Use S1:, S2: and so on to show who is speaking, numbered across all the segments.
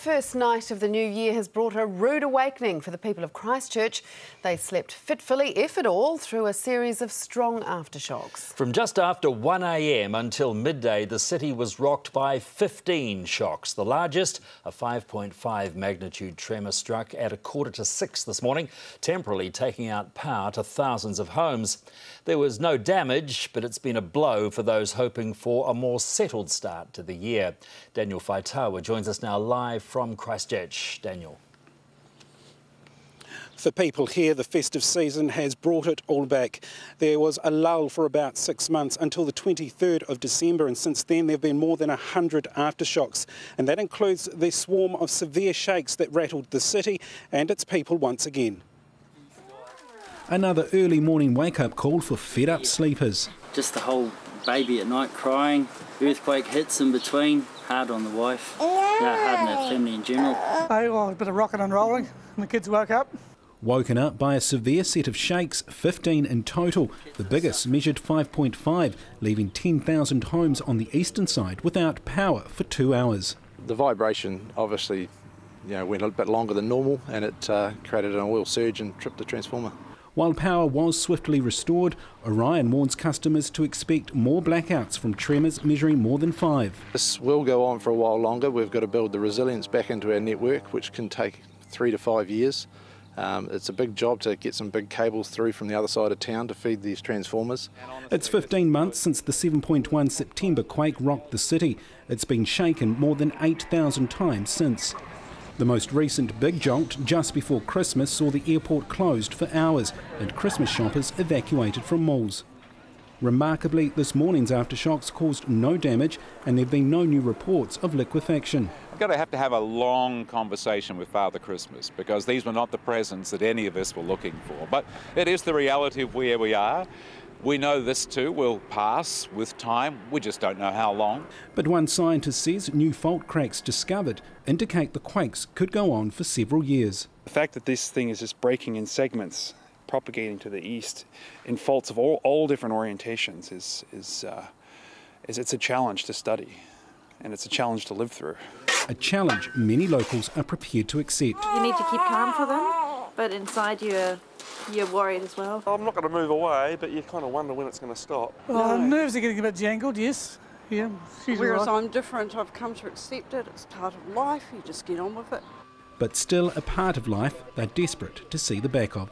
S1: first night of the new year has brought a rude awakening for the people of Christchurch. They slept fitfully, if at all, through a series of strong aftershocks.
S2: From just after 1 a.m. until midday, the city was rocked by 15 shocks. The largest, a 5.5 magnitude tremor, struck at 5:45 this morning, temporarily taking out power to thousands of homes. There was no damage, but it's been a blow for those hoping for a more settled start to the year. Daniel Faitawa joins us now live from Christchurch. Daniel.
S3: For people here, the festive season has brought it all back. There was a lull for about 6 months until the 23rd of December, and since then there have been more than 100 aftershocks, and that includes the swarm of severe shakes that rattled the city and its people once again. Another early morning wake-up call for fed-up sleepers.
S4: Just the whole baby at night crying, earthquake hits in between, hard on the wife, hard on our family in general.
S5: A bit of rocking and rolling, and the kids woke up.
S3: Woken up by a severe set of shakes, 15 in total. The biggest measured 5.5, leaving 10,000 homes on the eastern side without power for 2 hours.
S6: The vibration obviously went a bit longer than normal, and it created an oil surge and tripped the transformer.
S3: While power was swiftly restored, Orion warns customers to expect more blackouts from tremors measuring more than 5.
S6: This will go on for a while longer. We've got to build the resilience back into our network, which can take 3 to 5 years. It's a big job to get some big cables through from the other side of town to feed these transformers.
S3: It's 15 months since the 7.1 September quake rocked the city. It's been shaken more than 8,000 times since. The most recent big jolt just before Christmas saw the airport closed for hours and Christmas shoppers evacuated from malls. Remarkably, this morning's aftershocks caused no damage and there have been no new reports of liquefaction.
S7: I've got to have a long conversation with Father Christmas, because these were not the presents that any of us were looking for. But it is the reality of where we are. We know this too will pass with time, we just don't know how long.
S3: But one scientist says new fault cracks discovered indicate the quakes could go on for several years.
S8: The fact that this thing is just breaking in segments, propagating to the east in faults of all different orientations it's a challenge to study, and it's a challenge to live through.
S3: A challenge many locals are prepared to accept.
S9: You need to keep calm for them, but inside you're worried as well.
S10: I'm not going to move away, but you kind of wonder when it's going to stop.
S5: Well, nerves are getting a bit jangled, yes. Yeah,
S9: whereas I'm different, I've come to accept it, it's part of life, you just get on with it.
S3: But still a part of life they're desperate to see the back of.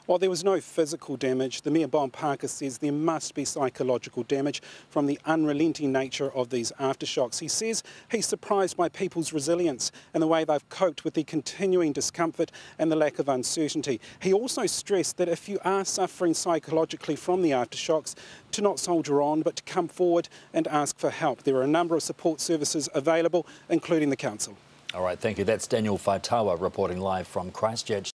S3: While there was no physical damage, the Mayor Bob Parker says there must be psychological damage from the unrelenting nature of these aftershocks. He says he's surprised by people's resilience and the way they've coped with the continuing discomfort and the lack of uncertainty. He also stressed that if you are suffering psychologically from the aftershocks, to not soldier on, but to come forward and ask for help. There are a number of support services available, including the council.
S2: All right, thank you. That's Daniel Faitawa reporting live from Christchurch.